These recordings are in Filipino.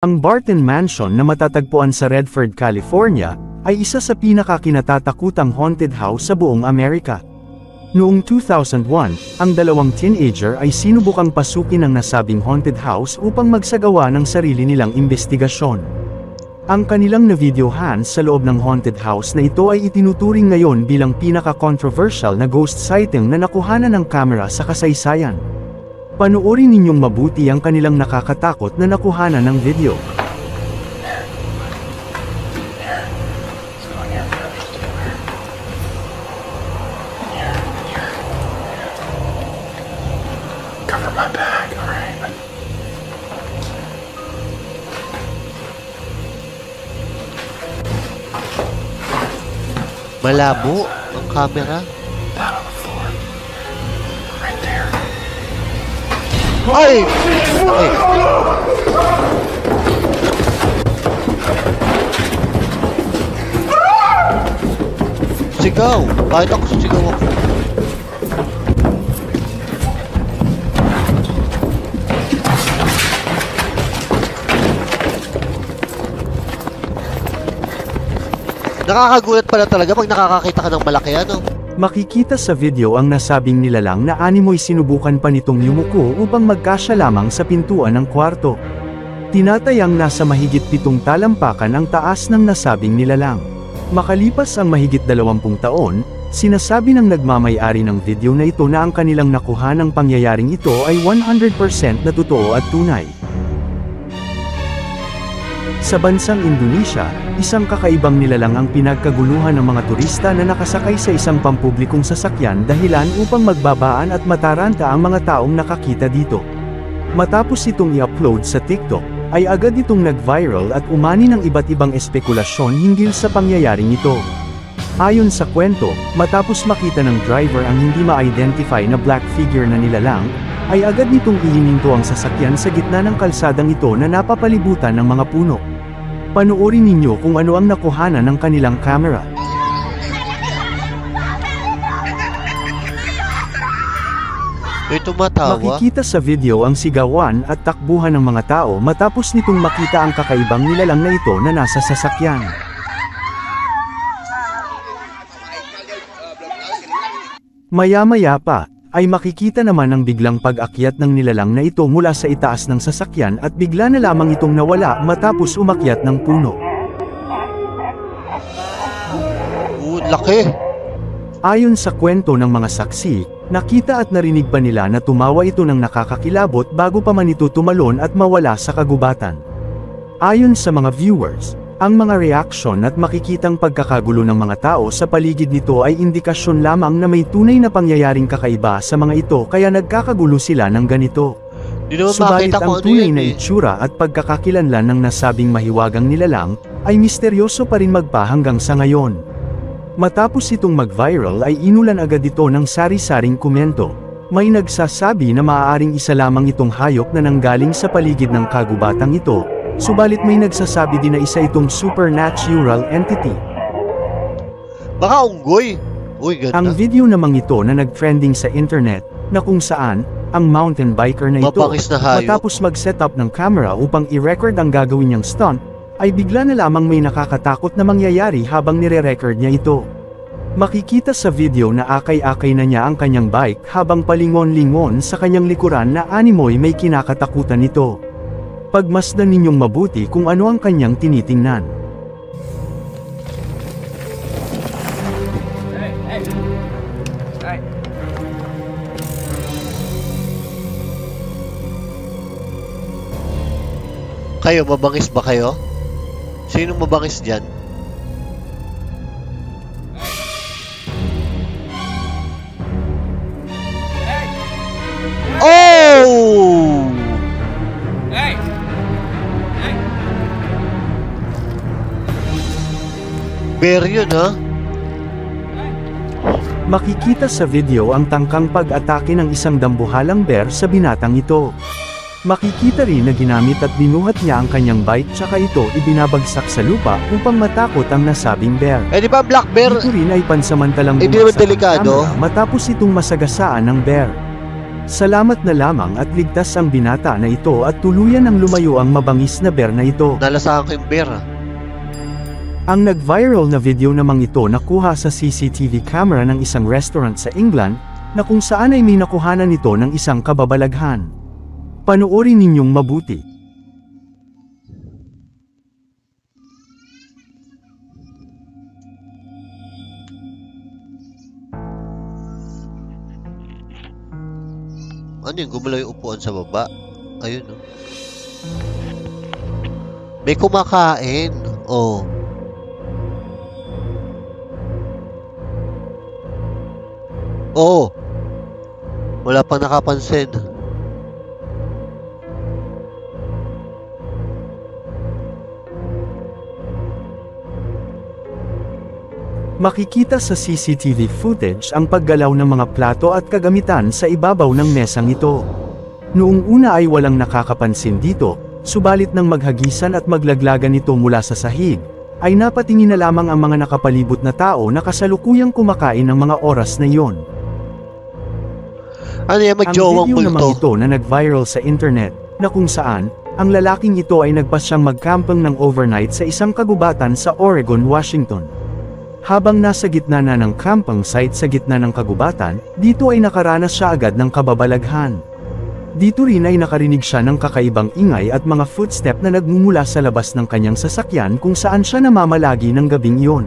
Ang Barton Mansion na matatagpuan sa Redford, California, ay isa sa pinakakinatatakutang haunted house sa buong Amerika. Noong 2001, ang dalawang teenager ay sinubukang pasukin ang nasabing haunted house upang magsagawa ng sarili nilang investigasyon. Ang kanilang na-videohan sa loob ng haunted house na ito ay itinuturing ngayon bilang pinaka-controversial na ghost sighting na nakuhanan ng kamera sa kasaysayan. Panoorin ninyong mabuti ang kanilang nakakatakot na nakuhanan ng video. Cover my back, alright. Malabo ang camera. Down on the floor. Right there. Ay! Ay! Sigaw! Bakit ako sigaw ako? Nakakagulat pala talaga pag nakakakita ka ng malaki, ano? Makikita sa video ang nasabing nilalang na animoy sinubukan pa nitong yumuko upang magkasya lamang sa pintuan ng kwarto. Tinatayang nasa mahigit 7 talampakan ang taas ng nasabing nilalang. Makalipas ang mahigit 20 taon, sinasabi ng nagmamay-ari ng video na ito na ang kanilang nakuha ng pangyayaring ito ay 100% na totoo at tunay. Sa bansang Indonesia, isang kakaibang nilalang ang pinagkaguluhan ng mga turista na nakasakay sa isang pampublikong sasakyan dahilan upang magbabaan at mataranta ang mga taong nakakita dito. Matapos itong i-upload sa TikTok, ay agad itong nag-viral at umani ng iba't ibang espekulasyon hinggil sa pangyayaring ito. Ayon sa kwento, matapos makita ng driver ang hindi ma-identify na black figure na nilalang, ay agad nitong ihininto ang sasakyan sa gitna ng kalsadang ito na napapalibutan ng mga puno. Panoorin ninyo kung ano ang nakuhanan ng kanilang camera. May tumatawa? Makikita sa video ang sigawan at takbuhan ng mga tao matapos nitong makita ang kakaibang nilalang na ito na nasa sasakyan. Maya-maya pa, ay makikita naman ang biglang pag-akyat ng nilalang na ito mula sa itaas ng sasakyan at bigla na lamang itong nawala matapos umakyat ng puno. Laki! Ayon sa kwento ng mga saksi, nakita at narinig pa nila na tumawa ito ng nakakakilabot bago pa man ito tumalon at mawala sa kagubatan. Ayon sa mga viewers, ang mga reaksyon at makikitang pagkakagulo ng mga tao sa paligid nito ay indikasyon lamang na may tunay na pangyayaring kakaiba sa mga ito kaya nagkakagulo sila ng ganito. Subalit ang tunay na itsura at pagkakakilanlan ng nasabing mahiwagang nilalang, ay misteryoso pa rin magpa hanggang sa ngayon. Matapos itong mag-viral ay inulan agad ito ng sari-saring komento. May nagsasabi na maaaring isa lamang itong hayop na nanggaling sa paligid ng kagubatang ito. Subalit may nagsasabi din na isa itong supernatural entity. Baka unggoy. Uy, ganda. Ang video namang ito na nag-trending sa internet, na kung saan, ang mountain biker na ito, matapos mag-setup ng camera upang i-record ang gagawin niyang stunt, ay bigla na lamang may nakakatakot na mangyayari habang nire-record niya ito. Makikita sa video na akay-akay na niya ang kanyang bike habang palingon-lingon sa kanyang likuran na animoy may kinakatakutan nito. Pagmasdan ninyong mabuti kung ano ang kanyang tinitingnan. Kayo, mabangis ba kayo? Sino mabangis dyan? Oh! Bear yun, ha? Makikita sa video ang tangkang pag-atake ng isang dambuhalang bear sa binatang ito. Makikita rin na ginamit at binuhat niya ang kanyang bike tsaka ito ibinabagsak sa lupa upang matakot ang nasabing bear. Eh di ba black bear? Ito rin ay pansamantalang bumagsak ang camera matapos itong masagasaan ng bear. Salamat na lamang at ligtas ang binata na ito at tuluyan ang lumayo ang mabangis na bear na ito. Nalasahan ko yung bear ah. Ang nag-viral na video namang ito nakuha sa CCTV camera ng isang restaurant sa England, na kung saan ay may nakuhanan nito ng isang kababalaghan. Panoorin ninyong mabuti. Ano yung gumalaw yung upuan sa baba? Ayun oh. May kumakain. Oh. Oh. Wala pang nakapansin. Makikita sa CCTV footage ang paggalaw ng mga plato at kagamitan sa ibabaw ng mesang ito. Noong una ay walang nakakapansin dito, subalit nang maghagisan at maglaglagan ito mula sa sahig, ay napatingin na lamang ang mga nakapalibot na tao na kasalukuyang kumakain ng mga oras na iyon. Ano yan, Ang magjowang video namang multo? ito na nag-viral sa internet, na kung saan, ang lalaking ito ay nagpasyang magkampang ng overnight sa isang kagubatan sa Oregon, Washington. Habang nasa gitna na ng camping site sa gitna ng kagubatan, dito ay nakaranas siya agad ng kababalaghan. Dito rin ay nakarinig siya ng kakaibang ingay at mga footstep na nagmumula sa labas ng kanyang sasakyan kung saan siya namamalagi ng gabing iyon.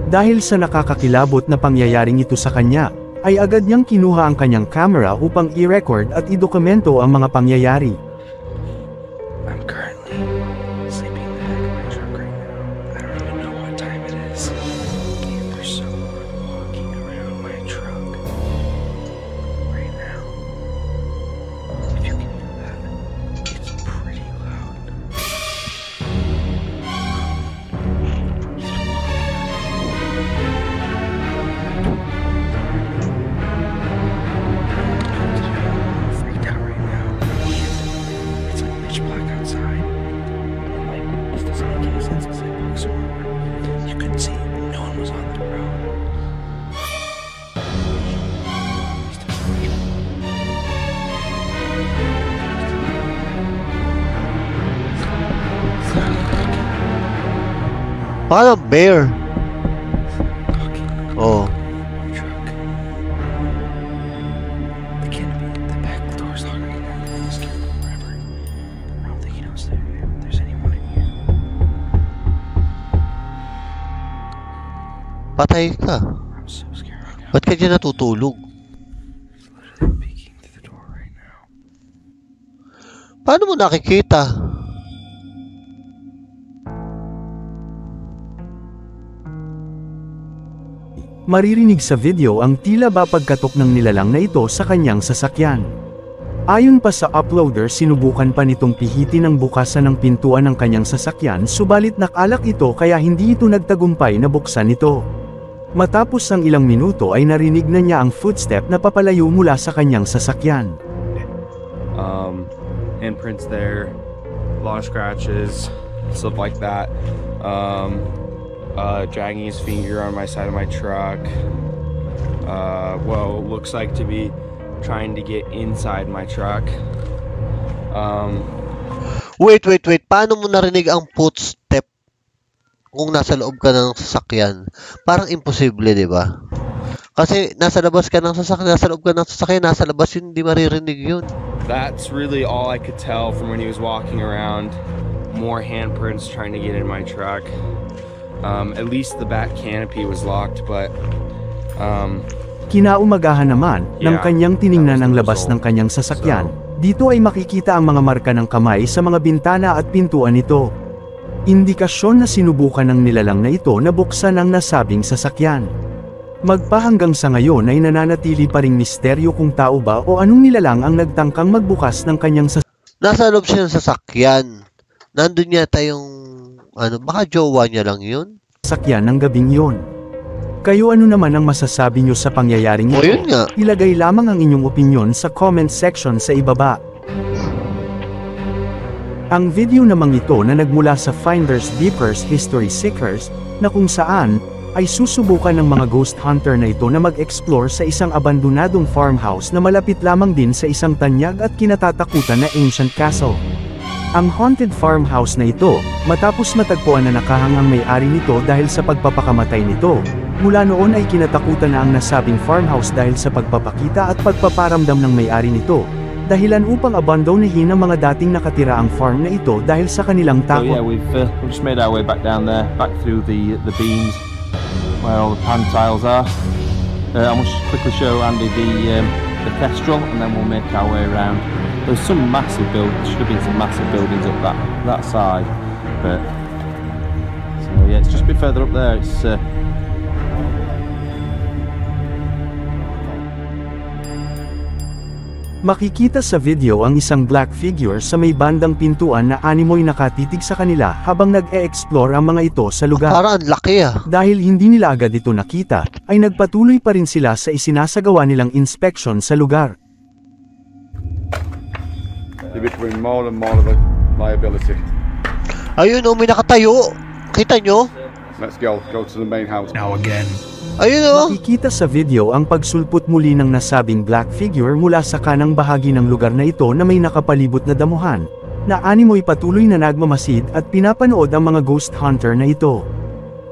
Dahil sa nakakakilabot na pangyayaring ito sa kanya, ay agad niyang kinuha ang kanyang camera upang i-record at idokumento ang mga pangyayari. I'm currently sleeping in the back of my truck right now. I don't even know what time it is. And there's someone walking around my truck right now. If you can hear that, it's pretty loud. Freaked out right now. It's like pitch black outside. And like, this doesn't make any sense because I walked somewhere where you couldn't see. No one was on the road. Parang bear. Oh. Truck. The canopy, the back door's locked right now. I'm scared of him forever. I don't think he knows that there's anyone in here. Patay ka. I'm so scared right now. Ba't ka dyan natutulog? He's literally peeking through the door right now. Paano mo nakikita? Maririnig sa video ang tila ba pagkatok ng nilalang na ito sa kanyang sasakyan. Ayon pa sa uploader, sinubukan pa nitong pihitin ang bukasan ng pintuan ng kanyang sasakyan subalit nakalak ito kaya hindi ito nagtagumpay na buksan ito. Matapos ang ilang minuto ay narinig na niya ang footstep na papalayo mula sa kanyang sasakyan. Handprints there, a lot of scratches, stuff like that. Dragging his finger on my side of my truck. Well, looks like to be trying to get inside my truck. Wait. Paano mo narinig ang footstep kung nasa loob ka ng sasakyan? Parang imposible, di ba? Kasi nasa labas ka ng sasakyan, nasa loob ka ng sasakyan, nasa labas yun, hindi maririnig yun. That's really all I could tell from when he was walking around. More handprints trying to get in my truck. At least the back canopy was locked, but Kinaumagahan naman, nang Yeah, kanyang tiningnan that was ang the labas result. ng kanyang sasakyan, dito ay makikita ang mga marka ng kamay sa mga bintana at pintuan nito. Indikasyon na sinubukan ng nilalang na ito na buksan ang nasabing sasakyan. Magpahanggang sa ngayon ay nananatili pa ring misteryo kung tao ba o anong nilalang ang nagtangkang magbukas ng kanyang Nasa loob siya ng sasakyan. Nandun yata yung, baka jowa niya lang yun? sasakyan ng gabing iyon. Kayo ano naman ang masasabi nyo sa pangyayaring O ito? yun nga. Ilagay lamang ang inyong opinyon sa comment section sa ibaba. Ang video namang ito na nagmula sa Finders Keepers History Seekers, na kung saan, ay susubukan ng mga ghost hunter na ito na mag-explore sa isang abandonadong farmhouse na malapit lamang din sa isang tanyag at kinatatakutan na ancient castle. Ang haunted farmhouse na ito, matapos matagpuan na nakahangang may-ari nito dahil sa pagpapakamatay nito, mula noon ay kinatakutan na ang nasabing farmhouse dahil sa pagpapakita at pagpaparamdam ng may-ari nito, dahilan upang abandonahin ang mga dating nakatira ang farm na ito dahil sa kanilang So yeah, takot. we've just made our way back down there, back through the beams where all the pan tiles are. I must quickly show Andy the kestrel, and then we'll make our way around. There's some massive buildings. Should have been some massive buildings up that side, but so yeah, it's just a bit further up there. It's Makikita sa video ang isang black figure sa may bandang pintuan na animoy nakatitig sa kanila habang nag-e-explore ang mga ito sa lugar. Parang ang laki ah. Dahil hindi nila agad ito nakita, ay nagpatuloy pa rin sila sa isinasagawa nilang inspection sa lugar. They're becoming more and more of a liability. Ayun oh, may nakatayo. Kita nyo? Let's go to the main house. Now again. Ayun oh. Makikita sa video ang pagsulpot muli ng nasabing black figure mula sa kanang bahagi ng lugar na ito na may nakapalibot na damuhan, na animoy patuloy na nagmamasid at pinapanood ang mga ghost hunter na ito.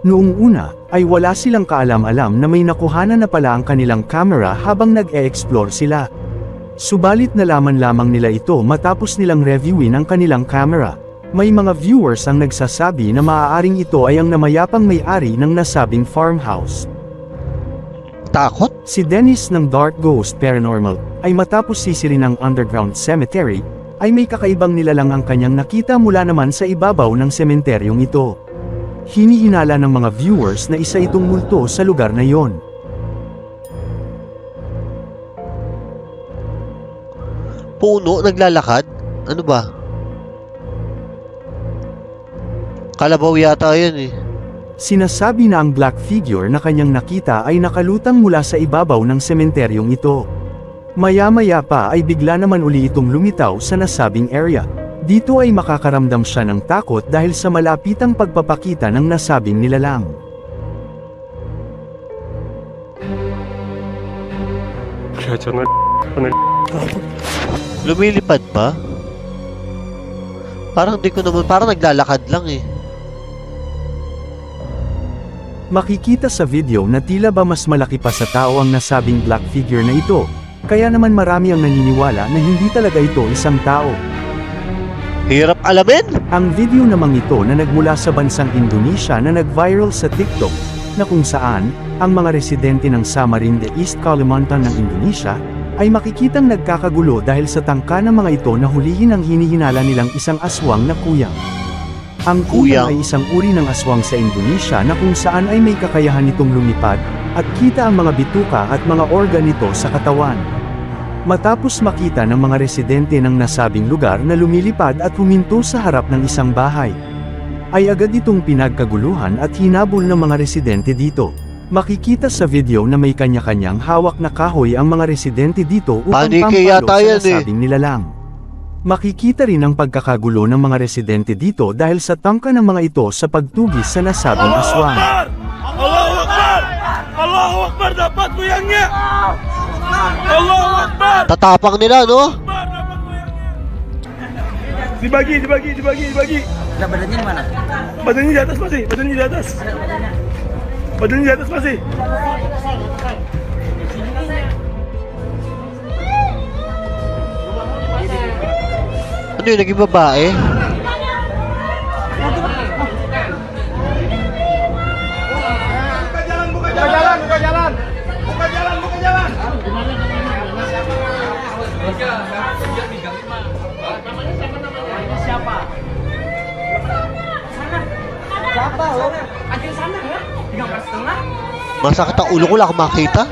Noong una, ay wala silang kaalam-alam na may nakuhanan na pala ang kanilang camera habang nag-e-explore sila. Subalit nalaman lamang nila ito matapos nilang reviewin ang kanilang camera. May mga viewers ang nagsasabi na maaaring ito ay ang namayapang may-ari ng nasabing farmhouse. Takot? Si Dennis ng Dark Ghost Paranormal, ay matapos sisirin ng underground cemetery, ay may kakaibang nilalang ang kanyang nakita mula naman sa ibabaw ng sementeryong ito. Hinihinala ng mga viewers na isa itong multo sa lugar na iyon. Puno, naglalakad? Ano ba? Kalabaw yata yun eh. Sinasabi na ang black figure na kanyang nakita ay nakalutang mula sa ibabaw ng sementeryong ito. Maya-maya pa ay bigla naman uli itong lumitaw sa nasabing area. Dito ay makakaramdam siya ng takot dahil sa malapitang pagpapakita ng nasabing nilalang. Lumilipad pa? Parang di ko naman, parang naglalakad lang eh. Makikita sa video na tila ba mas malaki pa sa tao ang nasabing black figure na ito, kaya naman marami ang naniniwala na hindi talaga ito isang tao. Hirap alamin? Ang video namang ito na nagmula sa bansang Indonesia na nag-viral sa TikTok, na kung saan, ang mga residente ng Samarinda, East Kalimantan ng Indonesia, ay makikitang nagkakagulo dahil sa tangka ng mga ito na hulihin ang hinihinala nilang isang aswang na kuyang. Ang kuyang ay isang uri ng aswang sa Indonesia na kung saan ay may kakayahan nitong lumipad, at kita ang mga bituka at mga organ nito sa katawan. Matapos makita ng mga residente ng nasabing lugar na lumilipad at huminto sa harap ng isang bahay, ay agad itong pinagkaguluhan at hinabol ng mga residente dito. Makikita sa video na may kanya-kanyang hawak na kahoy ang mga residente dito upang Paniki pampalo yata sa yan eh. nasabing nilalang. Makikita rin ang pagkakagulo ng mga residente dito dahil sa tangka ng mga ito sa pagtugis sa nasabing aswang. Allahu Akbar! Allahu Akbar! Dapat kuyangnya! Allahu Akbar! Tatapang nila, no? Dibagi. Badannya di mana? Badannya di atas masih. Badannya di atas masih. Ano yun, naging babae? Masakit ang ulo ko lang makita.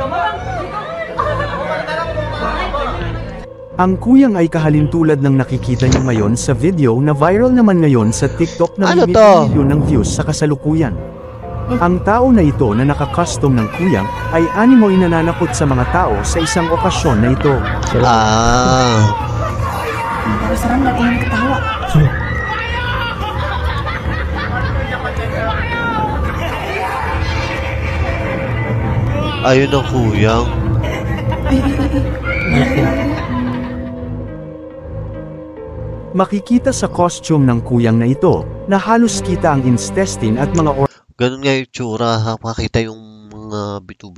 Ang kuyang ay kahalintulad ng nakikita niyo ngayon sa video na viral naman ngayon sa TikTok na Ano may to? milyon ng views sa kasalukuyan. Ang tao na ito na naka-custom ng kuyang ay animoy nananakot sa mga tao sa isang okasyon na ito. Ah. Serem nggak ingin ketawa. Ayun ang kuyang. Makikita sa costume ng kuyang na ito, na halos kita ang intestine at mga Ganun nga yung tsura, ha? Makita yung mga bitu.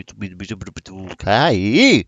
Kay!